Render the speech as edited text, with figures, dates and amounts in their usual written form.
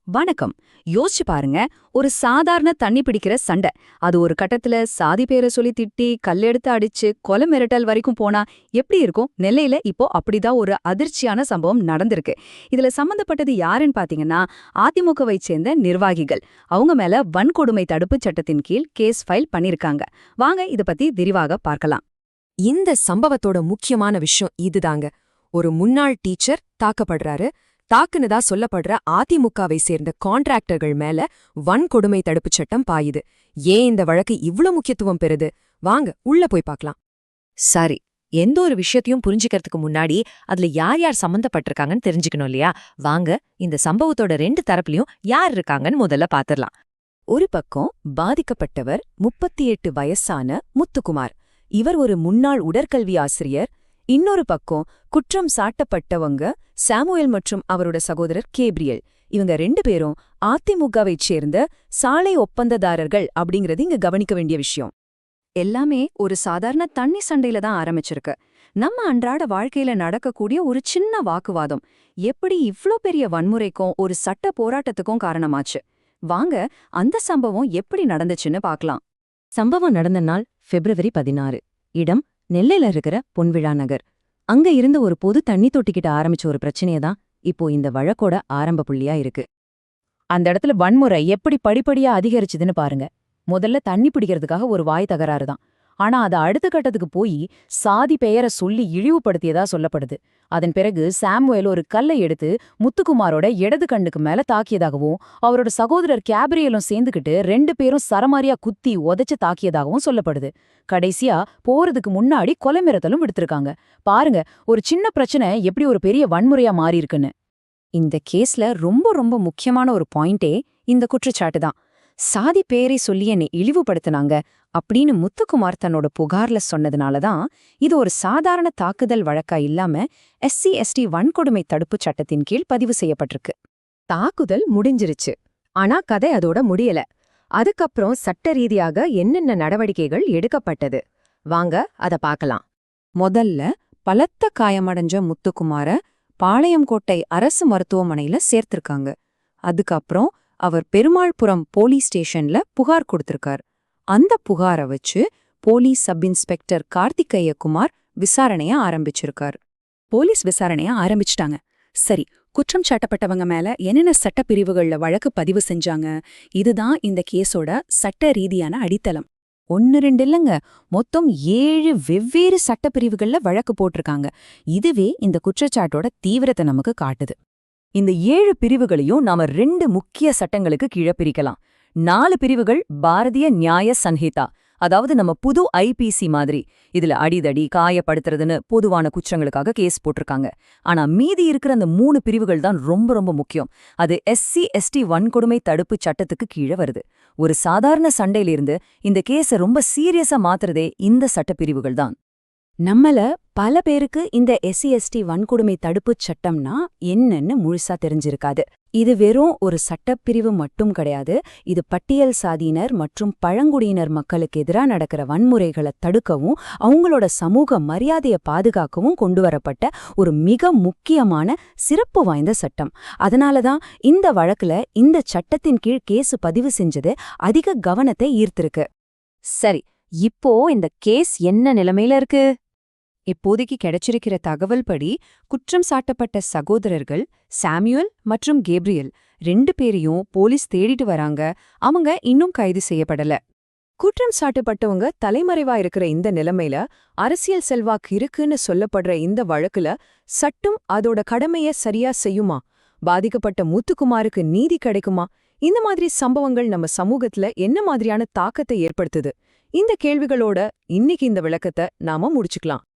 வணக்கம். யோசிச்சு பாருங்க, ஒரு சாதாரண தண்ணி பிடிக்கிற சண்டை. அது ஒரு கட்டத்துல சாதி பேரை சொல்லி திட்டி, கல்லெடுத்து அடிச்சு, கொலை மிரட்டல் வரைக்கும் போனா எப்படி இருக்கும்? நெல்லையில இப்போ அப்படிதான் ஒரு அதிர்ச்சியான சம்பவம் நடந்திருக்கு. இதுல சம்பந்தப்பட்டது யாருன்னு பாத்தீங்கன்னா, அதிமுகவை சேர்ந்த நிர்வாகிகள். அவங்க மேல வன்கொடுமை தடுப்பு சட்டத்தின் கீழ் கேஸ் ஃபைல் பண்ணிருக்காங்க. வாங்க இத பத்தி விரிவாக பார்க்கலாம். இந்த சம்பவத்தோட முக்கியமான விஷயம் இதுதாங்க. ஒரு முன்னாள் டீச்சர் தாக்கப்படுறாரு. தாக்குனதா சொல்லப்படுற அதிமுகவை சேர்ந்த கான்ட்ராக்டர்கள் மேல வன்கொடுமை தடுப்புச் சட்டம் பாயுது. ஏன் இந்த வழக்கு இவ்ளோ முக்கியத்துவம் பெறுது? வாங்க உள்ள போய் பார்க்கலாம். சரி, எந்த ஒரு விஷயத்தையும் புரிஞ்சுக்கிறதுக்கு முன்னாடி அதுல யார் யார் சம்பந்தப்பட்டிருக்காங்கன்னு தெரிஞ்சுக்கணும் இல்லையா? வாங்க இந்த சம்பவத்தோட 2 தரப்புலயும் யார் இருக்காங்கன்னு முதல்ல பாத்துரலாம். ஒரு பக்கம் பாதிக்கப்பட்டவர் 38 வயசான முத்துக்குமார். இவர் ஒரு முன்னாள் உடற்கல்வி ஆசிரியர். இன்னொரு பக்கம் குற்றம் சாட்டப்பட்டவங்க சாமுவேல் மற்றும் அவரோட சகோதரர் கேப்ரியல். இவங்க 2 பேரும் அதிமுகவைச் சேர்ந்த சாலை ஒப்பந்ததாரர்கள் அப்படிங்கிறது இங்க கவனிக்க வேண்டிய விஷயம். எல்லாமே ஒரு சாதாரண தண்ணி சண்டையில தான் ஆரம்பிச்சிருக்கு. நம்ம அன்றாட வாழ்க்கையில நடக்கக்கூடிய ஒரு சின்ன வாக்குவாதம் எப்படி இவ்ளோ பெரிய வன்முறைக்கும் ஒரு சட்ட போராட்டத்துக்கும் காரணமாச்சு. வாங்க அந்த சம்பவம் எப்படி நடந்துச்சுன்னு பார்க்கலாம். சம்பவம் நடந்த நாள் பிப்ரவரி 16. இடம் நெல்லையில இருக்கிற பொன்விழா நகர். அங்க இருந்த ஒரு பொது தண்ணி தொட்டிக்கிட்ட ஆரம்பிச்ச ஒரு பிரச்சனைய தான் இப்போ இந்த வழக்கோட ஆரம்ப புள்ளியா இருக்கு. அந்த இடத்துல வன்முறை எப்படி படிப்படியா அதிகரிச்சுதுன்னு பாருங்க. முதல்ல தண்ணி பிடிக்கிறதுக்காக ஒரு வாய் தகராறு தான். ஆனா அது அடுத்த கட்டத்துக்கு போய் சாதி பெயரை சொல்லி இழிவுபடுத்தியதா சொல்லப்படுது. அதன் பிறகு சாமுவேல் ஒரு கல்லை எடுத்து முத்துக்குமாரோட இடது கண்ணுக்கு மேல தாக்கியதாகவும் அவரோட சகோதரர் கேப்ரியலும் சேர்ந்துக்கிட்டு 2 பேரும் சரமாரியா குத்தி உதைச்சு தாக்கியதாகவும் சொல்லப்படுது. கடைசியா போறதுக்கு முன்னாடி கொலை மிரட்டலும் விடுத்திருக்காங்க. பாருங்க, ஒரு சின்ன பிரச்சனை எப்படி ஒரு பெரிய வன்முறையா மாறியிருக்குன்னு. இந்த கேஸ்ல ரொம்ப ரொம்ப முக்கியமான ஒரு பாயிண்டே இந்த குற்றச்சாட்டு தான். சாதி பேரை சொல்லி என்னை இழிவுபடுத்தினாங்க அப்படின்னு முத்துக்குமார் தன்னோட புகார்ல சொன்னதுனால தான் இது ஒரு சாதாரண தாக்குதல் வழக்கா இல்லாம SC/ST வன்கொடுமை தடுப்புச் சட்டத்தின் கீழ் பதிவு செய்யப்பட்டிருக்கு. தாக்குதல் முடிஞ்சிருச்சு. ஆனா கதை அதோட முடியல. அதுக்கப்புறம் சட்ட ரீதியாக என்னென்ன நடவடிக்கைகள் எடுக்கப்பட்டது, வாங்க அத பார்க்கலாம். முதல்ல பலத்த காயமடைஞ்ச முத்துக்குமார பாளையங்கோட்டை அரசு மருத்துவமனையில சேர்த்திருக்காங்க. அதுக்கப்புறம் அவர் பெருமாள்புரம் போலீஸ் ஸ்டேஷன்ல புகார் கொடுத்திருக்கார். அந்த புகாரை வச்சு போலீஸ் சப் இன்ஸ்பெக்டர் கார்த்திகேயகுமார் விசாரணைய ஆரம்பிச்சிருக்கார். போலீஸ் விசாரணைய ஆரம்பிச்சிட்டாங்க. சரி, குற்றம் சாட்டப்பட்டவங்க மேல என்னென்ன சட்டப்பிரிவுகள்ல வழக்கு பதிவு செஞ்சாங்க? இதுதான் இந்த கேஸோட சட்ட ரீதியான அடித்தளம். 1-2 இல்லங்க, மொத்தம் 7 வெவ்வேறு சட்டப்பிரிவுகள்ல வழக்கு போட்டிருக்காங்க. இதுவே இந்த குற்றச்சாட்டோட தீவிரத்தை நமக்கு காட்டுது. இந்த 7 பிரிவுகளையும் நாம 2 முக்கிய சட்டங்களுக்கு கீழே பிரிக்கலாம். 4 பிரிவுகள் பாரதிய நியாய சன்ஹிதா, அதாவது நம்ம புது IPC மாதிரி. இதுல அடிதடி, காயப்படுத்துறதுன்னு பொதுவான குற்றங்களுக்காக கேஸ் போட்டிருக்காங்க. ஆனா மீதி இருக்கிற அந்த 3 பிரிவுகள் தான் ரொம்ப ரொம்ப முக்கியம். அது SC/ST வன்கொடுமை தடுப்பு சட்டத்துக்கு கீழே வருது. ஒரு சாதாரண சண்டையிலிருந்து இந்த கேஸை ரொம்ப சீரியஸா மாத்துறதே இந்த சட்டப்பிரிவுகள் தான். நம்மள பல பேருக்கு இந்த SC/ST வன்கொடுமை தடுப்புச் சட்டம்னா என்னன்னு முழுசா தெரிஞ்சிருக்காது. இது வெறும் ஒரு சட்டப்பிரிவு மட்டும் கிடையாது. இது பட்டியல் சாதியினர் மற்றும் பழங்குடியினர் மக்களுக்கு எதிராக நடக்கிற வன்முறைகளை தடுக்கவும் அவங்களோட சமூக மரியாதையை பாதுகாக்கவும் கொண்டுவரப்பட்ட ஒரு மிக முக்கியமான சிறப்பு வாய்ந்த சட்டம். அதனாலதான் இந்த வழக்குல இந்த சட்டத்தின் கீழ் கேஸ் பதிவு செஞ்சது அதிக கவனத்தை ஈர்த்திருக்கு. சரி, இப்போ இந்த கேஸ் என்ன நிலைமையில இருக்கு? இப்போதைக்கு கிடைச்சிருக்கிற தகவல் படி குற்றம் சாட்டப்பட்ட சகோதரர்கள் சாமுவேல் மற்றும் கேப்ரியல் 2 பேரையும் போலீஸ் தேடிட்டு வராங்க. அவங்க இன்னும் கைது செய்யப்படல. குற்றம் சாட்டப்பட்டவங்க தலைமறைவா இருக்கிற இந்த நிலைமையில அரசியல் செல்வாக்கு இருக்குன்னு சொல்லப்படுற இந்த வழக்குல சட்டம் அதோட கடமைய சரியா செய்யுமா? பாதிக்கப்பட்ட முத்துக்குமாருக்கு நீதி கிடைக்குமா? இந்த மாதிரி சம்பவங்கள் நம்ம சமூகத்துல என்ன மாதிரியான தாக்கத்தை ஏற்படுத்துது? இந்த கேள்விகளோட இன்னைக்கு இந்த விளக்கத்தை நாம முடிச்சுக்கலாம்.